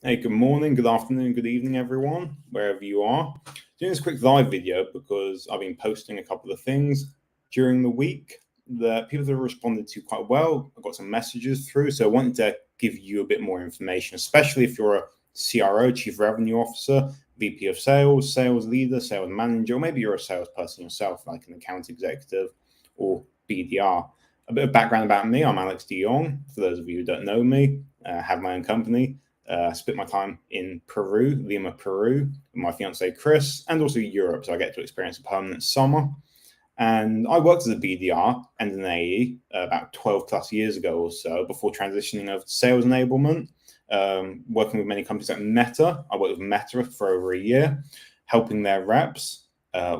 Hey, good morning, good afternoon, good evening, everyone, wherever you are. Doing this quick live video because I've been posting a couple of things during the week that people have responded to quite well. I've got some messages through, so I wanted to give you a bit more information, especially if you're a CRO, Chief Revenue Officer, VP of Sales, Sales Leader, Sales Manager, or maybe you're a salesperson yourself, like an account executive or BDR. A bit of background about me: I'm Alex de Jong. For those of you who don't know me, I have my own company. Split my time in Peru, Lima, Peru, with my fiance Chris, and also Europe. So I get to experience a permanent summer. And I worked as a BDR and an AE about 12 plus years ago or so before transitioning over to sales enablement, working with many companies like Meta. I worked with Meta for over a year, helping their reps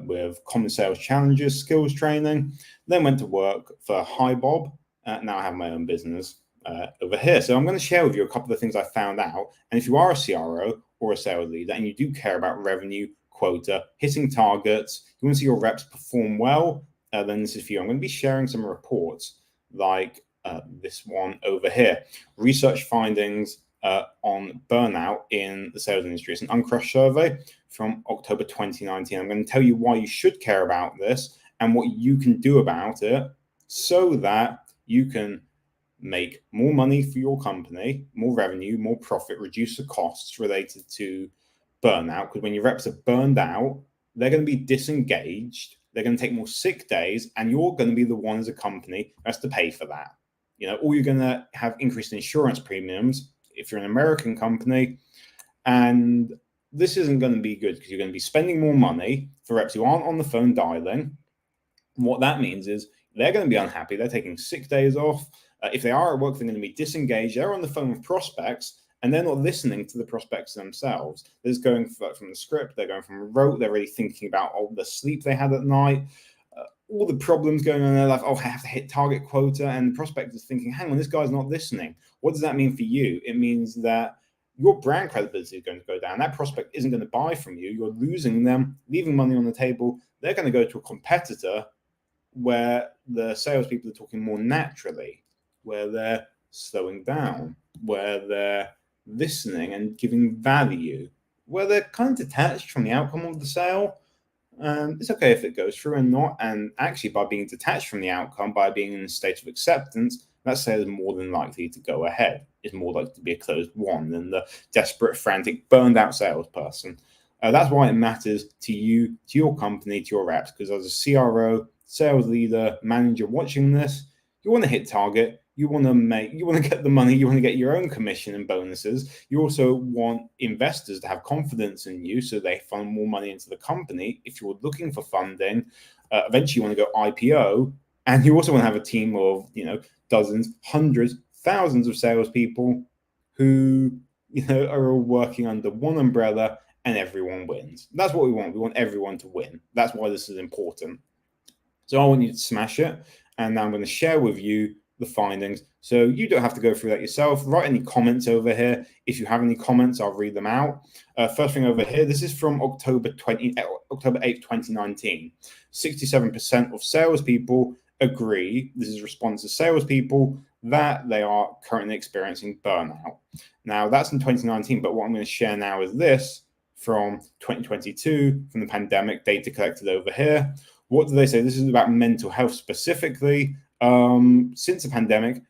with common sales challenges, skills training. Then went to work for HiBob. Now I have my own business over here. So I'm going to share with you a couple of things I found out. And if you are a CRO or a sales leader and you do care about revenue, quota, hitting targets, you want to see your reps perform well, then this is for you. I'm going to be sharing some reports like this one over here. Research findings on burnout in the sales industry. It's an Uncrushed survey from October 2019. I'm going to tell you why you should care about this and what you can do about it so that you can make more money for your company, more revenue, more profit, reduce the costs related to burnout. Because when your reps are burned out, they're going to be disengaged, they're going to take more sick days, and you're going to be the one as a company who has to pay for that. Or you're going to have increased insurance premiums if you're an American company. And this isn't going to be good because you're going to be spending more money for reps who aren't on the phone dialing. What that means is they're going to be unhappy. They're taking sick days off. If they are at work, they're going to be disengaged. They're on the phone with prospects, and they're not listening to the prospects themselves. They're just going from the script. They're going from rote. They're really thinking about the sleep they had at night, all the problems going on in their life. I have to hit target quota. And the prospect is thinking, hang on, this guy's not listening. What does that mean for you? It means that your brand credibility is going to go down. That prospect isn't going to buy from you. You're losing them, leaving money on the table. They're going to go to a competitor where the salespeople are talking more naturally, where they're slowing down, where they're listening and giving value, where they're kind of detached from the outcome of the sale. It's okay if it goes through and not. And actually, by being detached from the outcome, by being in a state of acceptance, that sale is more than likely to go ahead. It's more likely to be a closed one than the desperate, frantic, burned out salesperson. That's why it matters to you, to your company, to your reps, because as a CRO, sales leader, manager watching this, you want to hit target. You want to get the money. You want to get your own commission and bonuses. You also want investors to have confidence in you so they fund more money into the company. If you're looking for funding, eventually you want to go IPO, and you also want to have a team of dozens, hundreds, thousands of salespeople who are all working under one umbrella, and everyone wins. That's what we want. We want everyone to win. That's why this is important. So I want you to smash it, and now I'm going to share with you the findings so you don't have to go through that yourself. Write any comments over here. If you have any comments, I'll read them out. First thing over here, this is from October 8th, 2019. 67% of salespeople agree, this is response to salespeople, that they are currently experiencing burnout. Now that's in 2019, but what I'm going to share now is this from 2022, from the pandemic data collected over here. What do they say? This is about mental health specifically. Since the pandemic,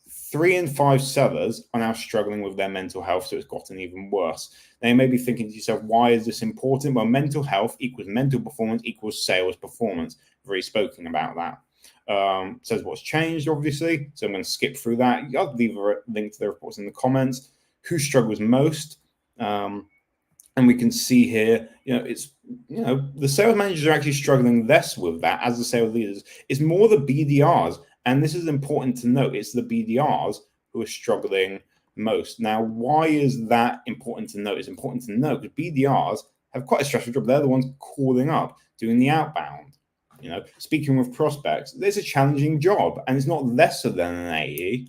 3 in 5 sellers are now struggling with their mental health, so it's gotten even worse. Now, you may be thinking to yourself, why is this important? Well, mental health equals mental performance equals sales performance. We've already spoken about that. Says what's changed, obviously. So I'm going to skip through that. I'll leave a link to the reports in the comments. Who struggles most? And we can see here, the sales managers are actually struggling less with that as the sales leaders. It's more the BDRs. And this is important to note. It's the BDRs who are struggling most. Now, why is that important to note? It's important to note because BDRs have quite a stressful job. They're the ones calling up, doing the outbound, speaking with prospects. It's a challenging job, and it's not lesser than an AE.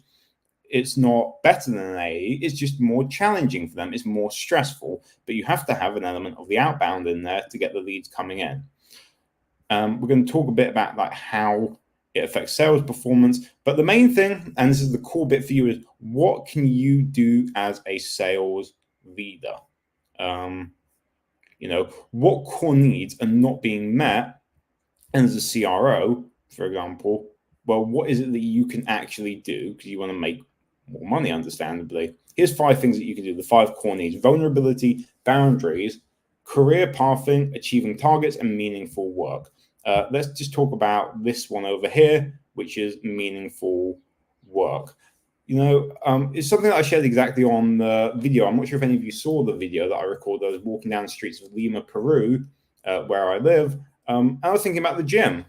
It's not better than an AE. It's just more challenging for them. It's more stressful, but you have to have an element of the outbound in there to get the leads coming in. We're going to talk a bit about how it affects sales performance, but the main thing, and this is the core bit for you, is what can you do as a sales leader? What core needs are not being met? And as a CRO, for example, well, what is it that you can actually do because you want to make more money, understandably? Here's 5 things that you can do, the 5 core needs: vulnerability, boundaries, career pathing, achieving targets, and meaningful work. Let's just talk about this one over here, which is meaningful work. It's something that I shared exactly on the video. I'm not sure if any of you saw the video that I recorded. I was walking down the streets of Lima, Peru, where I live. I was thinking about the gym.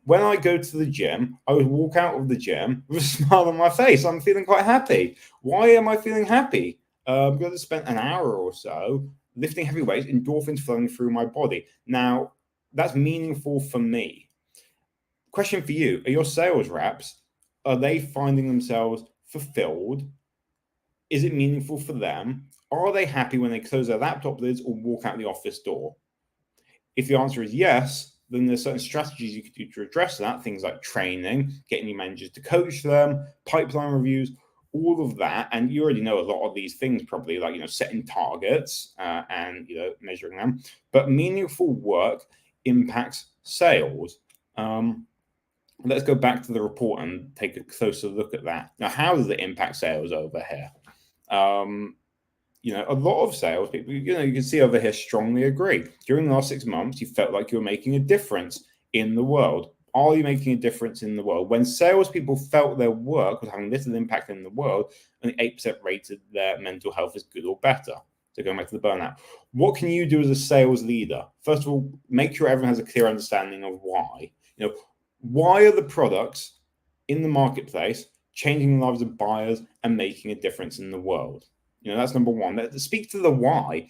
When I go to the gym, I would walk out of the gym with a smile on my face. I'm feeling quite happy. Why am I feeling happy? Because I spent an hour or so lifting heavy weights, endorphins flowing through my body. Now, that's meaningful for me. Question for you: are your sales reps, are they finding themselves fulfilled? Is it meaningful for them? Are they happy when they close their laptop lids or walk out the office door? If the answer is yes, then there's certain strategies you could do to address that. Things like training, getting your managers to coach them, pipeline reviews, all of that. And you already know a lot of these things, probably, like, setting targets and, measuring them. But meaningful work impacts sales. Let's go back to the report and take a closer look at that. Now, how does it impact sales over here? A lot of sales people, you can see over here, strongly agree. During the last 6 months, you felt like you were making a difference in the world. Are you making a difference in the world? When salespeople felt their work was having little impact in the world, only 8% rated their mental health as good or better. So going back to the burnout, what can you do as a sales leader? First of all, make sure everyone has a clear understanding of why. Why are the products in the marketplace changing the lives of buyers and making a difference in the world? That's number one. Speak to the why.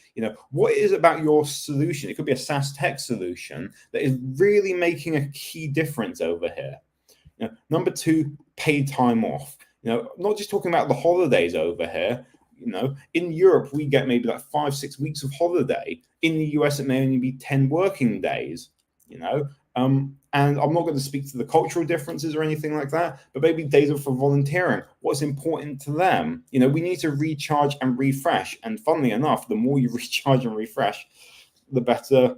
What is it about your solution? It could be a SaaS Tech solution that is really making a key difference over here. Number 2, paid time off. Not just talking about the holidays over here. In Europe, we get maybe like 5-6 weeks of holiday. In the US, it may only be 10 working days. And I'm not going to speak to the cultural differences or anything like that, but maybe days off for volunteering. What's important to them? We need to recharge and refresh. And funnily enough, the more you recharge and refresh, the better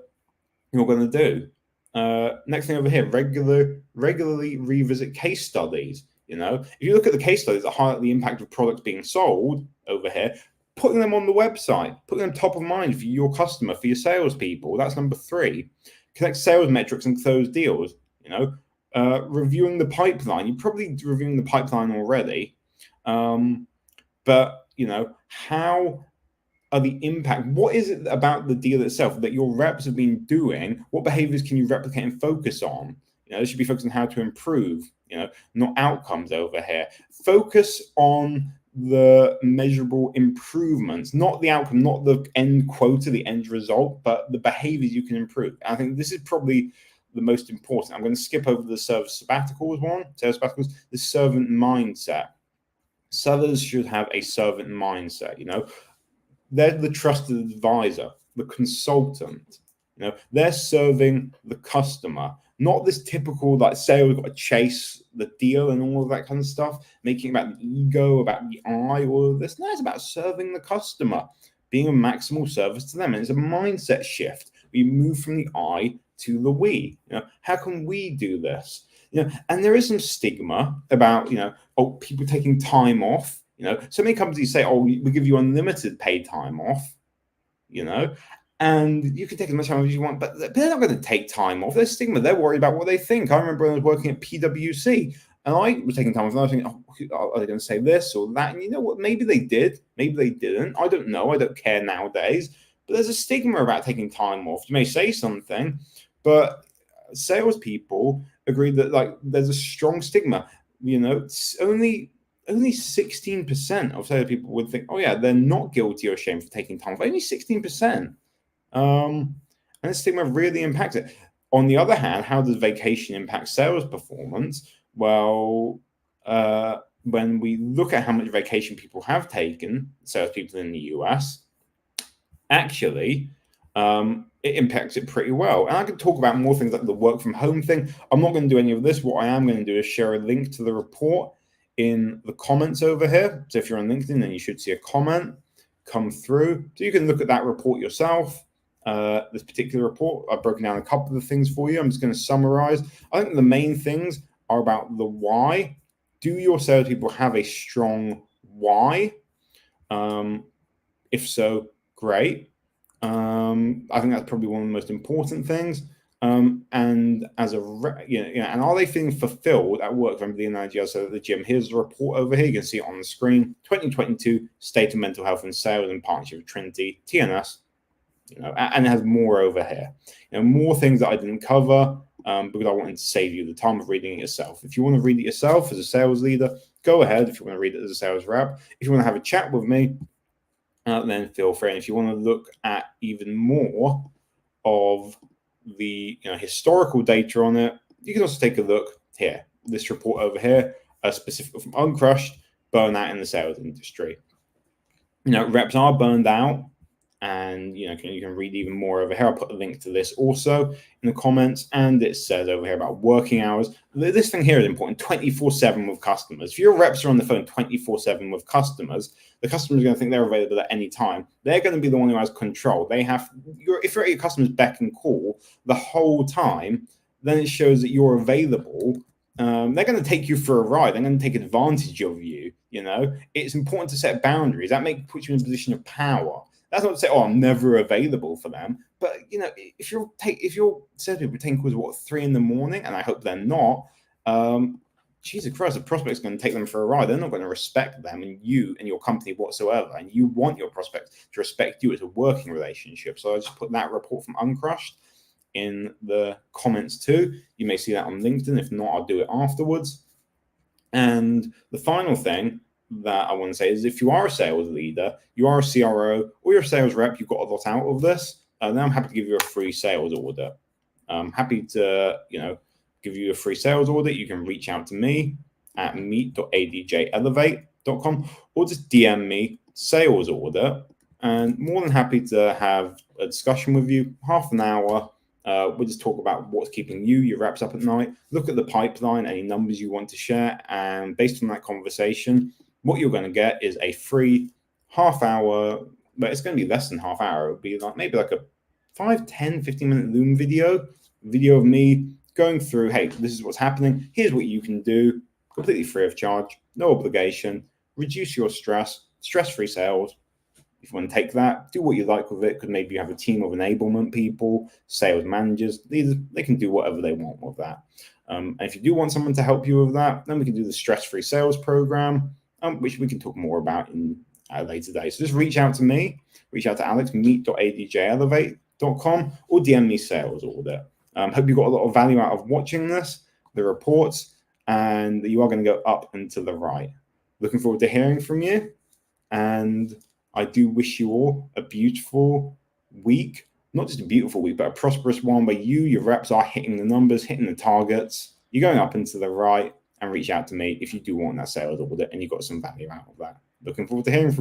you're going to do. Next thing over here, regularly revisit case studies. If you look at the case studies that highlight the impact of products being sold over here, putting them on the website, putting them top of mind for your customer, for your salespeople. That's number 3. Connect sales metrics and close deals. Reviewing the pipeline. You're probably reviewing the pipeline already, but how are the impact? What is it about the deal itself that your reps have been doing? What behaviors can you replicate and focus on? They should be focused on how to improve. Not outcomes over here. Focus on the measurable improvements, not the outcome, not the end quota, the end result, but the behaviors you can improve. I think this is probably the most important. I'm going to skip over the sales sabbaticals, the servant mindset. Sellers should have a servant mindset. They're the trusted advisor, the consultant. They're serving the customer, not this typical sales, got to chase the deal and all of that kind of stuff, making it about the ego, about the I, all of this. No, it's about serving the customer, being a maximal service to them. And it's a mindset shift. We move from the I to the we. How can we do this? And there is some stigma about, people taking time off. So many companies say, we give you unlimited paid time off, and you can take as much time as you want, but they're not going to take time off. There's stigma. They're worried about what they think. I remember when I was working at PwC and I was taking time off and I was thinking, are they going to say this or that? And you know what? Maybe they did. Maybe they didn't. I don't know. I don't care nowadays. But there's a stigma about taking time off. You may say something, but salespeople agree that there's a strong stigma. It's only 16% of salespeople would think, they're not guilty or ashamed for taking time off. Only 16%. And the stigma really impacts it. On the other hand, how does vacation impact sales performance? Well, when we look at how much vacation people have taken, salespeople in the US, actually, it impacts it pretty well. And I can talk about more things like the work from home thing. I'm not going to do any of this. What I am going to do is share a link to the report in the comments over here. So if you're on LinkedIn, then you should see a comment. come through. So you can look at that report yourself. This particular report, I've broken down a couple of things for you. I'm just going to summarize. I think the main things are about the why. Do your salespeople have a strong why? If so, great. I think that's probably one of the most important things. And as and are they feeling fulfilled at work? Remember the analogy I said at the gym. Here's the report over here. You can see it on the screen. 2022 State of Mental Health and Sales in partnership with Trinity TNS. And it has more over here. More things that I didn't cover because I wanted to save you the time of reading it yourself. If you want to read it yourself as a sales leader, go ahead. If you want to read it as a sales rep, if you want to have a chat with me, then feel free. And if you want to look at even more of the historical data on it, you can also take a look here. This report over here, specifically from Uncrushed, burnout in the sales industry. Reps are burned out, and you can read even more over here. I'll put a link to this also in the comments, and it says over here about working hours. This thing here is important: 24/7 with customers. If your reps are on the phone 24/7 with customers, the customer is going to think they're available at any time. They're going to be the one who has control. If you're at your customer's beck and call the whole time, then it shows that you're available. They're going to take you for a ride. They're going to take advantage of you. It's important to set boundaries. That puts you in a position of power. That's not to say, I'm never available for them. But if your salespeople taking calls 3 a.m, and I hope they're not, Jesus Christ, the prospect's going to take them for a ride. They're not going to respect them and you and your company whatsoever. And you want your prospects to respect you as a working relationship. So I just put that report from Uncrushed in the comments too. You may see that on LinkedIn. If not, I'll do it afterwards. And the final thing that I want to say is, if you are a sales leader, you are a CRO, or you're a sales rep, you've got a lot out of this, then I'm happy to give you a free sales audit. I'm happy to, give you a free sales audit. You can reach out to me at meet.adjelevate.com or just DM me sales audit, and more than happy to have a discussion with you, half an hour. We'll just talk about what's keeping your reps up at night, look at the pipeline, any numbers you want to share, and based on that conversation, what you're going to get is a free half hour, but it's going to be less than half hour. It'll be maybe like a 5, 10, 15-minute Loom video of me going through, hey, this is what's happening. Here's what you can do, completely free of charge, no obligation. Reduce your stress-free sales. If you want to take that, do what you like with it, because maybe you have a team of enablement people, sales managers, leaders, they can do whatever they want with that. And if you do want someone to help you with that, then we can do the stress-free sales program, which we can talk more about in later days. So just reach out to me, reach out to Alex, meet.adjelevate.com, or DM me sales audit. Hope you got a lot of value out of watching this, the reports, and you are going to go up and to the right. Looking forward to hearing from you, and I do wish you all a beautiful week, not just a beautiful week, but a prosperous one where your reps are hitting the numbers, hitting the targets. You're going up and to the right, and reach out to me if you do want that sales audit and you got some value out of that. Looking forward to hearing from you.